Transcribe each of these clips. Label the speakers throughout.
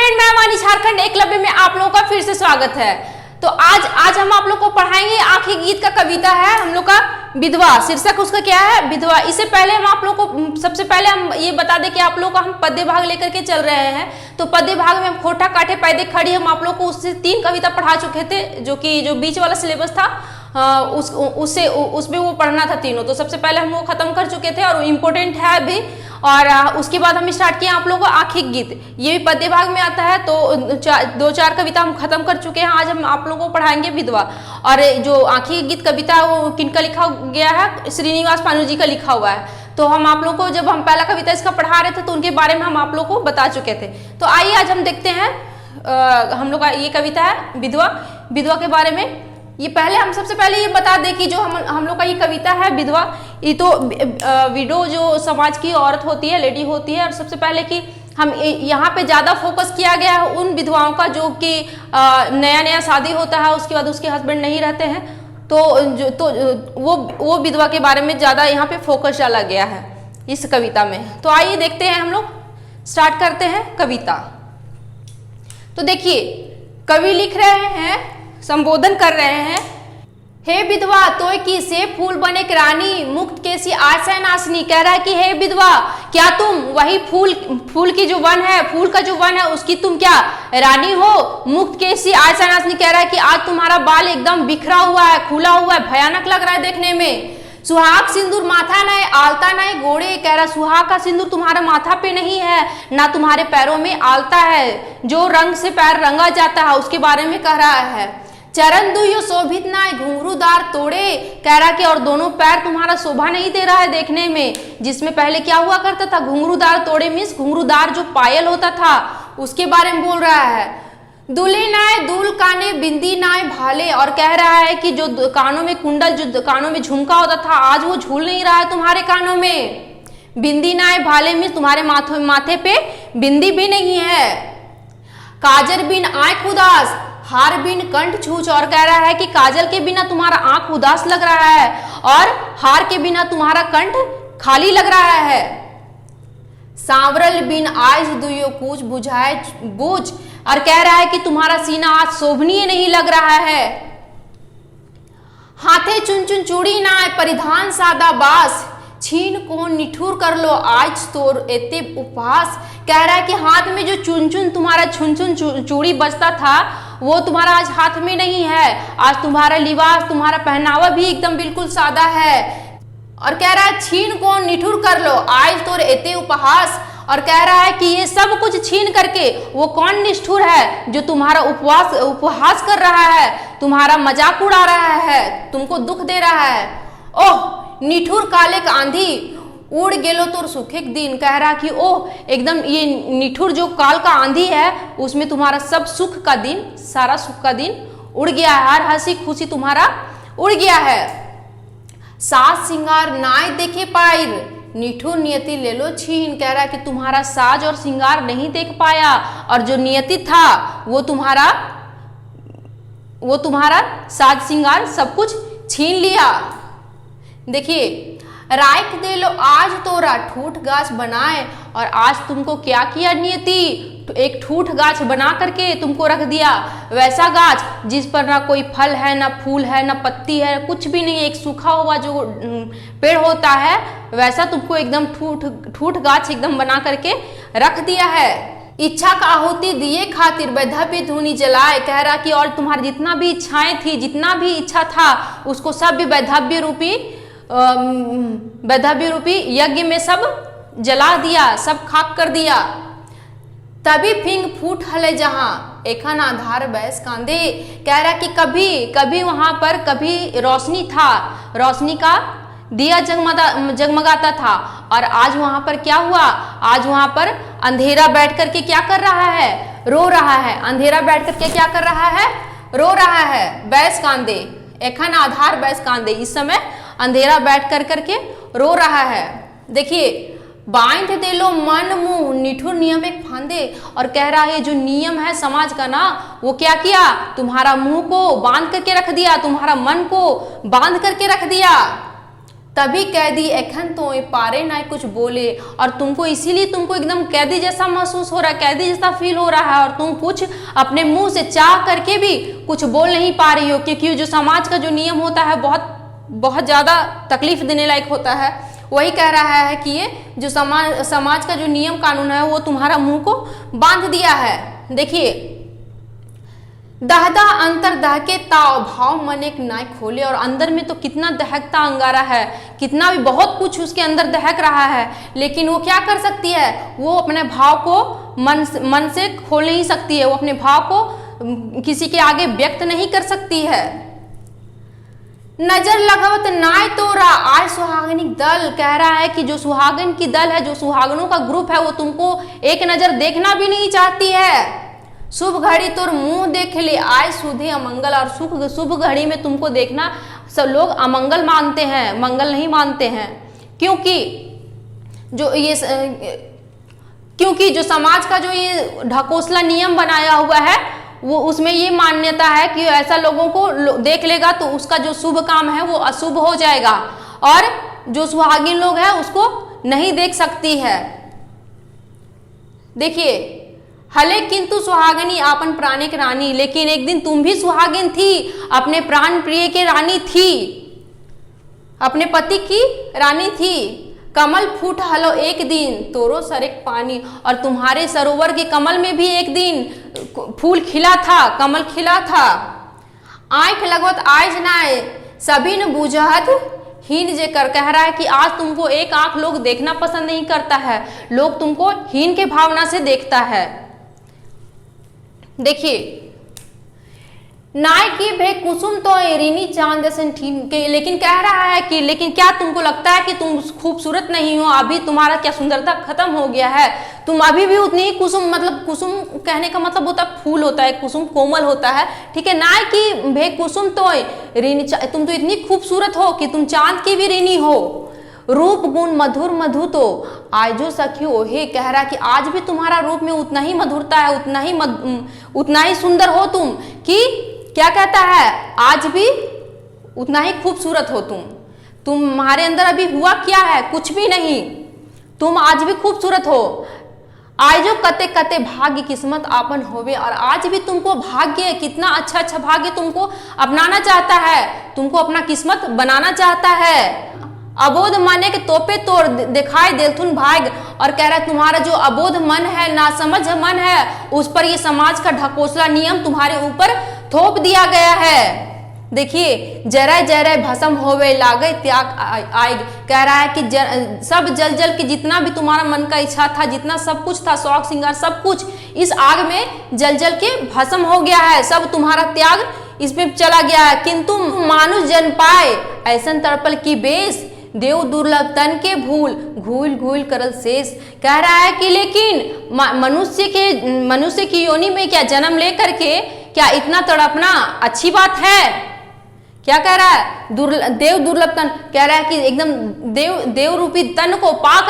Speaker 1: Friend, मैं मानी झारखंड एकलव्य में आप लोगों का फिर से स्वागत है। तो आज हम आप लोग को पढ़ाएंगे आंखी गीत का कविता है हम लोग का विधवा। शीर्षक उसका क्या है? विधवा। इससे पहले हम आप लोग को सबसे पहले हम ये बता दें कि आप लोग का हम पद्य भाग लेकर के चल रहे हैं। तो पद्य भाग में हम खोटा काठे पैदे खड़ी हम आप लोग को उससे 3 कविता पढ़ा चुके थे, जो बीच वाला सिलेबस था उसमें वो पढ़ना था तीनों। तो सबसे पहले हम वो खत्म कर चुके थे और इम्पोर्टेंट है अभी। और उसके बाद हम स्टार्ट किए आप लोगों को आंखी गीत, ये भी पद्य भाग में आता है। तो 2-4 कविता हम खत्म कर चुके हैं। आज हम आप लोगों को पढ़ाएंगे विधवा। और जो आंखी गीत कविता है वो किनका लिखा गया है? श्रीनिवास पानु जी का लिखा हुआ है। तो हम आप लोग को जब हम पहला कविता इसका पढ़ा रहे थे तो उनके बारे में हम आप लोग को बता चुके थे। तो आइए आज हम देखते हैं हम लोग का ये कविता है विधवा के बारे में। ये पहले हम सबसे पहले ये बता दें कि जो हम लोग का ये कविता है विधवा, ये तो विडो जो समाज की औरत होती है, लेडी होती है। और सबसे पहले कि हम यहाँ पे ज़्यादा फोकस किया गया है उन विधवाओं का जो कि नया शादी होता है, उसके बाद उसके हस्बैंड नहीं रहते हैं। तो वो विधवा के बारे में ज़्यादा यहाँ पे फोकस डाला गया है इस कविता में। तो आइए देखते हैं, हम लोग स्टार्ट करते हैं कविता। तो देखिए, कवि लिख रहे हैं, संबोधन कर रहे हैं। हे विधवा तोय की से फूल बने रानी, मुक्त कैसी आशा नाशनी। कह रहा है कि हे विधवा, क्या तुम वही फूल की जो वन है, फूल का जो वन है उसकी तुम क्या रानी हो? मुक्त कैसी आशा नाशनी। कह रहा है कि आज तुम्हारा बाल एकदम बिखरा हुआ है, खुला हुआ है, भयानक लग रहा है देखने में। सुहाग सिंदूर माथा नए आलता नए गोड़े। कह रहा सुहाग का सिंदूर तुम्हारा माथा पे नहीं है, ना तुम्हारे पैरों में आलता है, जो रंग से पैर रंगा जाता है उसके बारे में कह रहा है। चरण दुयो शोभित नाय घुंघरूदार तोड़े। कह रहा कि और दोनों पैर तुम्हारा शोभा नहीं दे रहा है देखने में। जिसमें पहले क्या हुआ करता था? घुंघरूदार तोड़े मीन्स घुंघरूदार जो पायल होता था उसके बारे में बोल रहा है। दुले नाय दूल काने बिंदी नाय भाले। और कह रहा है कि जो कानों में कुंडल, जो कानों में झुमका होता था, आज वो झूल नहीं रहा है तुम्हारे कानों में। बिंदी नाय भाले मीन्स तुम्हारे माथे पे बिंदी भी नहीं है। काजर बिन आंख उदास, हार बिन कंठ छूछ। और कह रहा है कि काजल के बिना तुम्हारा आंख उदास लग रहा है और हार के बिना तुम्हारा कंठ खाली लग रहा है। सांवरल बिन आइज दुयो कूच बुझाए बूझ। और कह रहा है कि तुम्हारा सीना आज शोभनीय नहीं लग रहा है। हाथे चुन चुन चूड़ी नाय परिधान सादा बास, छीन को निठुर कर लो आज तोर एते उपहास। कह रहा है कि हाथ में जो चुन तुम्हारा छुन चूड़ी बजता था वो तुम्हारा आज हाथ में नहीं है। आज तुम्हारा लिबास, तुम्हारा पहनावा भी एकदम बिल्कुल सादा है। और कह रहा है छीन को निठुर कर लो आज तोर एते उपहास। और कह रहा है कि ये सब कुछ छीन करके वो कौन निष्ठुर है जो तुम्हारा उपहास कर रहा है, तुम्हारा मजाक उड़ा रहा है, तुमको दुख दे रहा है। ओह निठुर काले का आंधी उड़ गेलो तोर सुखेक दिन। कह रहा कि ओह एकदम ये निठुर जो काल का आंधी है उसमें तुम्हारा सब सुख का दिन, सारा सुख का दिन उड़ गया है, हर हंसी खुशी तुम्हारा उड़ गया है। साज सिंगार नाय देखे पाइर, निठुर नियति ले लो छीन। कह रहा कि तुम्हारा साज और सिंगार नहीं देख पाया और जो नियति था वो तुम्हारा साज सिंगार सब कुछ छीन लिया। देखिए, राख दे लो आज तोरा ठूठ गाछ बनाए। और आज तुमको क्या किया नियति? एक ठूठ गाछ बना करके तुमको रख दिया, वैसा गाछ जिस पर ना कोई फल है, ना फूल है, ना पत्ती है, कुछ भी नहीं। एक सूखा हुआ जो पेड़ होता है वैसा तुमको एकदम ठूठ गाछ एकदम बना करके रख दिया है। इच्छा का आहुति दिए खातिर वैधव्य धूनी जलाए। कह रहा कि और तुम्हारी जितना भी इच्छाएं थी, जितना भी इच्छा था उसको सब भी वैधव्य रूपी यज्ञ में सब जला दिया, सब खाक कर दिया। तभी फिंग फूट हले जहां एखन आधार बैस कांदे। कह रहा कि कभी वहां पर कभी रोशनी था, रोशनी का दिया जगमगाता था। और आज वहां पर क्या हुआ? आज वहां पर अंधेरा बैठ करके क्या कर रहा है? रो रहा है। अंधेरा बैठ करके क्या कर रहा है? रो रहा है। बैस कांदे, एखन आधार बैस कांदे, इस समय अंधेरा बैठ करके रो रहा है। देखिए, बांध दे लो मन मुंह निठुर नियम एक फांदे। और कह रहा है जो नियम है समाज का ना, वो क्या किया? तुम्हारा मुंह को बांध करके रख दिया, तुम्हारा मन को बांध करके रख दिया। तभी कैदी एखन तो पारे ना कुछ बोले, और तुमको इसीलिए तुमको एकदम कैदी जैसा महसूस हो रहा है, कैदी जैसा फील हो रहा है, और तुम कुछ अपने मुंह से चाह करके भी कुछ बोल नहीं पा रही हो, क्योंकि जो समाज का जो नियम होता है बहुत बहुत ज़्यादा तकलीफ देने लायक होता है। वही कह रहा है कि ये जो समाज का जो नियम कानून है वो तुम्हारा मुंह को बांध दिया है। देखिए, दहदा अंतर दहके ताव भाव मन एक नाय खोले, और अंदर में तो कितना दहकता अंगारा है, कितना भी बहुत कुछ उसके अंदर दहक रहा है, लेकिन वो क्या कर सकती है, वो अपने भाव को मन से खोल नहीं सकती है, वो अपने भाव को किसी के आगे व्यक्त नहीं कर सकती है। नजर लगावत नाय तोरा आय सुहागनी दल, कह रहा है कि जो सुहागन की दल है, जो सुहागनों का ग्रुप है, वो तुमको एक नजर देखना भी नहीं चाहती है। शुभ घड़ी तोर मुंह देख ले आय सुधे अमंगल, और शुभ घड़ी में तुमको देखना सब लोग अमंगल मानते हैं, मंगल नहीं मानते हैं, क्योंकि जो समाज का जो ये ढकोसला नियम बनाया हुआ है वो उसमें ये मान्यता है कि ऐसा लोगों को देख लेगा तो उसका जो शुभ काम है वो अशुभ हो जाएगा, और जो सुहागिन लोग हैं उसको नहीं देख सकती है। देखिए, हले किंतु सुहागिनी आपन प्राणिक रानी, लेकिन एक दिन तुम भी सुहागिन थी, अपने प्राण प्रिय के रानी थी, अपने पति की रानी थी। कमल फूट हलो एक दिन तोरो सरेक पानी, और तुम्हारे सरोवर के कमल में भी एक दिन फूल खिला था, कमल खिला था। आंख लगवत आयज नाय सभी न बूझहत हीन जे कर, कह रहा है कि आज तुमको एक आंख लोग देखना पसंद नहीं करता है, लोग तुमको हीन के भावना से देखता है। देखिए, नाय की भे कुसुम तो रीनी चांद जैसे ठीक, लेकिन कह रहा है कि लेकिन क्या तुमको लगता है कि तुम खूबसूरत नहीं हो, अभी तुम्हारा क्या सुंदरता खत्म हो गया है, तुम अभी भी उतनी ही कुसुम, मतलब कुसुम कहने का मतलब होता है फूल होता है, कुसुम कोमल होता है, ठीक है। नाय की भे कुसुम तो रीनी, तुम तो इतनी खूबसूरत हो कि तुम चांद की भी रीनी हो। रूप गुण मधुर मधु तो आजो सखियो ओहे, कह रहा कि आज भी तुम्हारा रूप में उतना ही मधुरता है, उतना ही सुंदर हो तुम, कि क्या कहता है, आज भी उतना ही खूबसूरत हो तुम्हारे अंदर अभी हुआ क्या है, कुछ भी नहीं, तुम आज भी खूबसूरत हो। आजो कते कते भाग्य किस्मत आपन होवे, और आज भी तुमको भाग्य, कितना अच्छा अच्छा भाग्य तुमको अपनाना चाहता है, तुमको अपना किस्मत बनाना चाहता है। अबोध माने के तोपे तोड़ दिखाई देलथुन भाग्य, और कह रहा है तुम्हारा जो अबोध मन है, नासमझ मन है, उस पर ये समाज का ढकोसला नियम तुम्हारे ऊपर थोप दिया गया है। देखिए, जरा जरा भस्म होवे लागे त्याग आएग, कह रहा है कि सब जल जल के जितना भी तुम्हारा मन का इच्छा था, जितना सब कुछ था, शौक श्रृंगार सब कुछ इस आग में जल जल के भस्म हो गया है, सब तुम्हारा त्याग इसमें चला गया है। किंतु मानुष जन पाए ऐसन तड़पल की बेस, देव दुर्लभ तन के भूल घूल घूल करल शेष, कह रहा है कि लेकिन मनुष्य की योनि में क्या जन्म लेकर के क्या इतना तड़पना अच्छी बात है? क्या कह रहा है, देव दुर्लभ तन, कह रहा है कि एकदम देव रूपी तन को पा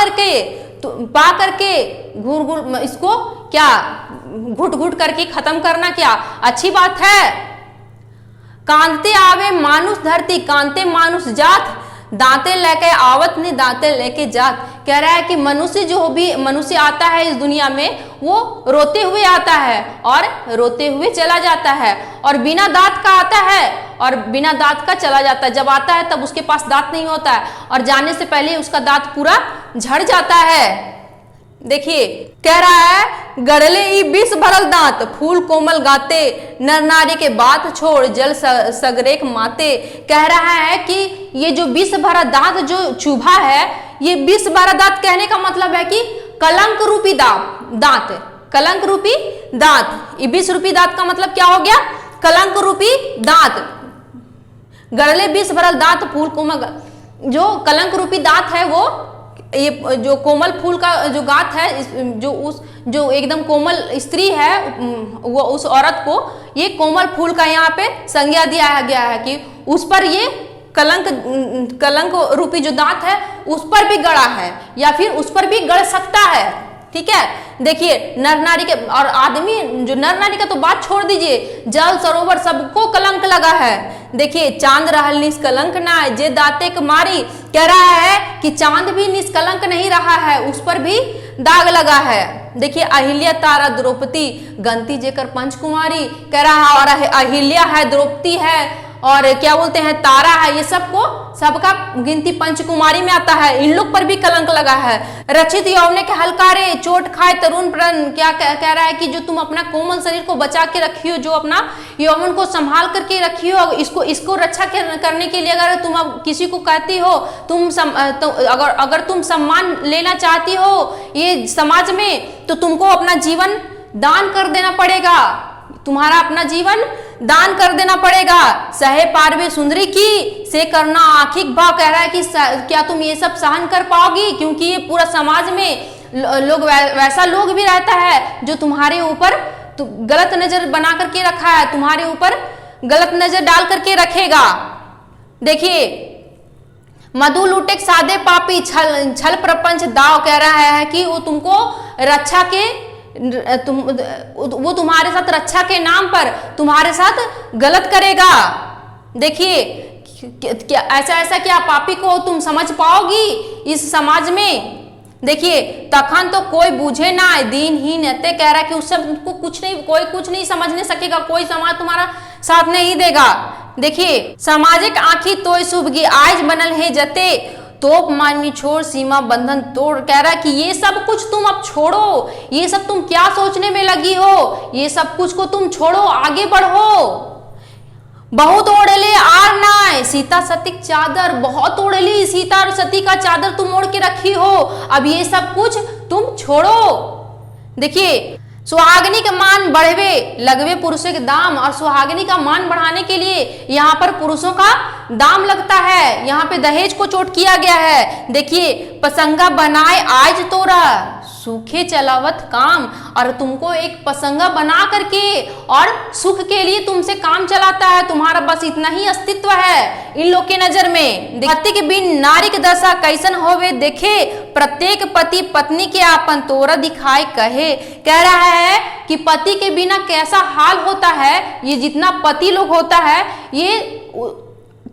Speaker 1: करके घूर घूर इसको क्या घुट घुट करके खत्म करना क्या अच्छी बात है? कांते आवे मानुष धरती, कांते मानुष जात, दांते लेके आवत ने दांते लेके जात, कह रहा है कि मनुष्य जो भी मनुष्य आता है इस दुनिया में वो रोते हुए आता है और रोते हुए चला जाता है, और बिना दांत का आता है और बिना दांत का चला जाता है। जब आता है तब उसके पास दांत नहीं होता है, और जाने से पहले उसका दांत पूरा झड़ जाता है। देखिए, कह रहा है गड़ले ई विष भरल दांत, फूल कोमल गाते, नर नारी के बात छोड़ जल सगरेक माते, कह रहा है कि ये जो विष भरा दांत जो चुभा है, ये विष भरा दांत कहने का मतलब है कि कलंक रूपी दांत, कलंक रूपी दांत, ये विष रूपी दांत का मतलब क्या हो गया, कलंक रूपी दांत। गड़ले विष भरल दांत फूल कोमल, जो कलंक रूपी दांत है वो ये जो कोमल फूल का जो गांठ है, जो एकदम कोमल स्त्री है वो उस औरत को ये कोमल फूल का यहाँ पे संज्ञा दिया गया है कि उस पर ये कलंक रूपी जो दांत है उस पर भी गड़ा है या फिर उस पर भी गड़ सकता है। ठीक है। देखिए नर नारी के और आदमी, जो नर नारी का तो बात छोड़ दीजिए, जल सरोवर सबको कलंक लगा है। देखिए चांद रहल निष्कलंक ना जे दाते मारी, कह रहा है कि चांद भी निष्कलंक नहीं रहा है, उस पर भी दाग लगा है। देखिए अहिल्या तारा द्रौपदी गंती जेकर पंचकुमारी, कह रहा है और अहिल्या है, द्रौपदी है और क्या बोलते हैं तारा है, ये सबको सबका गिनती पंचकुमारी में आता है, इन लोग पर भी कलंक लगा है। रचित यौवने के हलकारे चोट खाए तरुण प्रण, क्या कह रहा है कि जो तुम अपना कोमल शरीर को बचा के रखी हो, जो अपना यौवन को संभाल करके रखी हो, इसको रक्षा करने के लिए अगर तुम अब किसी को कहती हो, अगर तुम सम्मान लेना चाहती हो ये समाज में, तो तुमको अपना जीवन दान कर देना पड़ेगा, तुम्हारा अपना जीवन दान कर देना पड़ेगा। सहे पारवे सुंदरी की से करना आखिक भाव, कह रहा है कि क्या तुम ये सब सहन कर पाओगी, क्योंकि ये पूरा समाज में लोग वैसा लोग भी रहता है जो तुम्हारे ऊपर गलत नजर बना करके रखा है, तुम्हारे ऊपर गलत नजर डाल करके रखेगा। देखिए मधु लूटे सादे पापी छल प्रपंच दाव, कह रहा है कि वो तुमको रक्षा के वो तुम्हारे साथ रक्षा के नाम पर तुम्हारे साथ गलत करेगा। देखिए क्या ऐसा क्या पापी को तुम समझ पाओगी इस समाज में। देखिए तखन तो कोई बूझे ना दीनहीन एते, कह रहा है कि उस सबको कोई कुछ नहीं समझने सकेगा, कोई समाज तुम्हारा साथ नहीं देगा। देखिए सामाजिक आखी तो शुभगी आज बनल है जते, तोप माननी छोड़ सीमा बंधन तोड़, कह रहा है कि ये सब कुछ तुम अब छोड़ो, ये सब तुम क्या सोचने में लगी हो, ये सब कुछ को तुम छोड़ो, आगे बढ़ो। बहुत ओढ़ले आर नाय सीता सती चादर, बहुत ओढ़ली सीता और सती का चादर तुम ओढ़ के रखी हो, अब ये सब कुछ तुम छोड़ो। देखिए सुहागनी का मान बढ़वे लगवे पुरुषों के दाम, और सुहागनी का मान बढ़ाने के लिए यहाँ पर पुरुषों का दाम लगता है, यहाँ पे दहेज को चोट किया गया है। देखिए पसंगा बनाए आज तोरा सूखे चलावत काम, और तुमको एक पसंगा बना करके और सुख के लिए तुमसे काम चलाता है, तुम्हारा बस इतना ही अस्तित्व है इन लोग के नजर में। पति के बिन नारी की दशा कैसन होवे देखे, प्रत्येक पति पत्नी के आपन तोरा दिखाए कहे, कह रहा है कि पति के बिना कैसा हाल होता है, ये जितना पति लोग होता है ये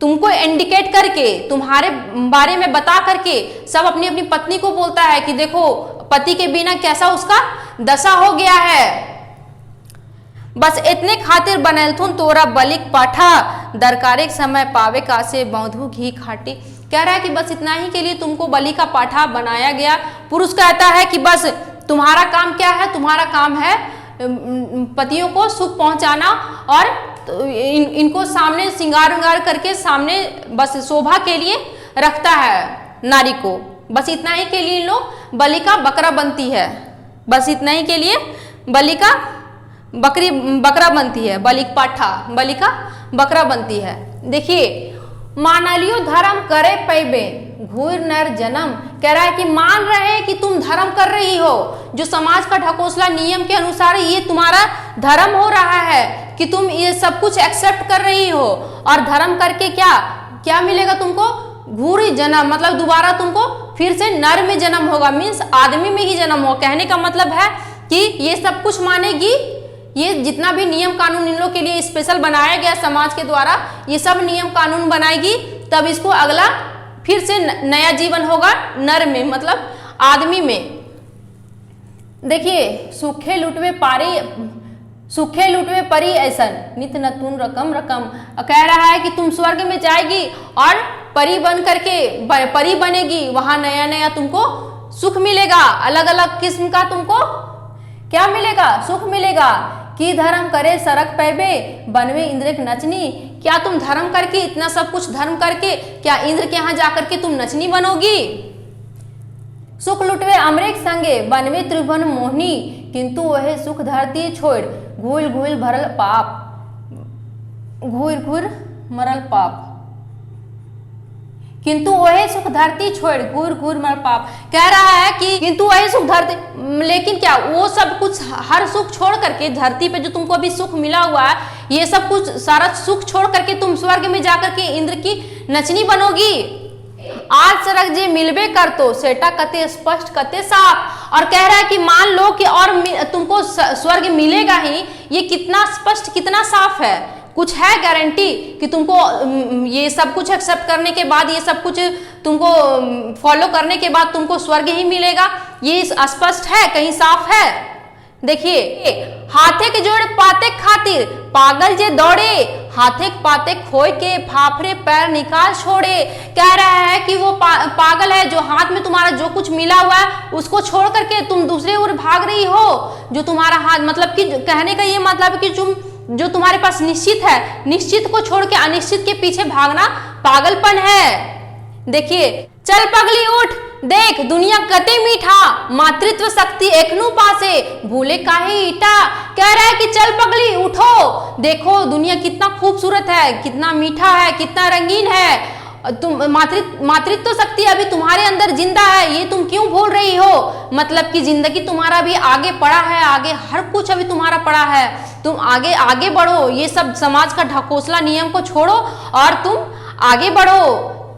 Speaker 1: तुमको इंडिकेट करके, तुम्हारे बारे में बता करके सब अपनी अपनी पत्नी को बोलता है कि देखो पति के बिना कैसा उसका दशा हो गया है। बस इतने खातिर बनलथुन तोरा बलिक पाठा, दरकारे समय पावे कासे मधु घी खाटी, कह रहा है कि बस इतना ही के लिए तुमको बलि का पाठा बनाया गया। पुरुष कहता है कि बस तुम्हारा काम क्या है, तुम्हारा काम है पतियों को सुख पहुंचाना और इनको सामने श्रृंगार उंगार करके सामने बस शोभा के लिए रखता है नारी को, बस इतना ही के लिए लोग बलि का बकरा बनती है, बस इतना ही के लिए बलि का बकरा बनती है, बलि पाठा बलि का बकरा बनती है। देखिए मानलियो धर्म करे पैबे घूर नर जन्म, कह रहा है कि मान रहे कि तुम धर्म कर रही हो, जो समाज का ढकोसला नियम के अनुसार ये तुम्हारा धर्म हो रहा है कि तुम ये सब कुछ एक्सेप्ट कर रही हो, और धर्म करके क्या मिलेगा तुमको, घूर जन्म, मतलब दोबारा तुमको फिर से नर में जन्म होगा, मीन्स आदमी में ही जन्म हो। कहने का मतलब है कि ये सब कुछ मानेगी, ये जितना भी नियम कानून इन लोग के लिए स्पेशल बनाया गया समाज के द्वारा, ये सब नियम कानून बनाएगी, तब इसको अगला फिर से नया जीवन होगा नर में, मतलब आदमी में। देखिए सुखे लुटवे परी ऐसन नित नतुन रकम, कह रहा है कि तुम स्वर्ग में जाएगी और परी बनेगी, वहां नया नया तुमको सुख मिलेगा, अलग अलग किस्म का तुमको क्या मिलेगा, सुख मिलेगा। कि धर्म करे सरक पैबे बनवे इंद्र के नचनी, क्या तुम धर्म करके इतना सब कुछ धर्म करके क्या इंद्र के यहाँ जाकर के तुम नचनी बनोगी। सुख लुटवे अमृत संगे बनवे त्रिभुवन मोहनी, किंतु वह सुख धरती छोड़ घूल घूल भरल पाप, घूर घूर मरल पाप, किंतु वही सुख धरती छोड़ घूर घूर मर पाप, कह रहा है कि किंतु वही सुख धरती, लेकिन क्या वो सब कुछ हर सुख छोड़ करके धरती पे जो तुमको अभी सुख मिला हुआ है, ये सब कुछ सारा सुख छोड़ करके तुम स्वर्ग में जाकर के इंद्र की नचनी बनोगी। आज सड़क जे मिलबे कर तो सेटा कते स्पष्ट कते साफ। और कह रहा है कि मान लो कि और तुमको स्वर्ग मिलेगा ही, ये कितना स्पष्ट कितना साफ है। कुछ है गारंटी कि तुमको ये सब कुछ एक्सेप्ट करने के बाद, ये सब कुछ तुमको फॉलो करने के बाद तुमको स्वर्ग ही मिलेगा? ये स्पष्ट है, कहीं साफ है? देखिए, हाथे के जोड़ पाते खातिर पागल जे दौड़े, हाथे के पाते खोए के फाफरे पैर निकाल छोड़े। कह रहा है कि वो पागल है जो हाथ में तुम्हारा जो कुछ मिला हुआ है उसको छोड़ करके तुम दूसरे ओर भाग रही हो। जो तुम्हारा हाथ, मतलब कि कहने का ये मतलब कि तुम जो तुम्हारे पास निश्चित है, निश्चित को छोड़ के अनिश्चित के पीछे भागना पागलपन है। देखिए, चल पगली उठ देख दुनिया कते मीठा, मातृत्व शक्ति एकनू पासे, भूले काहे ईटा। कह रहा है कि चल पगली उठो, देखो दुनिया कितना खूबसूरत है, कितना मीठा है, कितना रंगीन है। तुम मातृत्व शक्ति अभी तुम्हारे अंदर जिंदा है, ये तुम क्यों भूल रही हो? मतलब कि जिंदगी तुम्हारा भी आगे पड़ा है, आगे हर कुछ अभी तुम्हारा पड़ा है। तुम आगे आगे बढ़ो, ये सब समाज का ढकोसला नियम को छोड़ो और तुम आगे बढ़ो,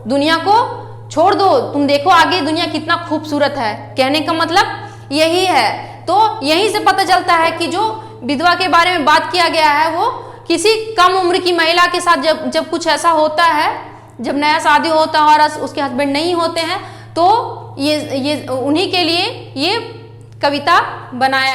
Speaker 1: दुनिया को छोड़ दो। तुम देखो आगे दुनिया कितना खूबसूरत है। कहने का मतलब यही है। तो यहीं से पता चलता है कि जो विधवा के बारे में बात किया गया है वो किसी कम उम्र की महिला के साथ जब कुछ ऐसा होता है, जब नया शादी होता है और उसके हस्बैंड नहीं होते हैं, तो ये उन्हीं के लिए ये कविता बनाया।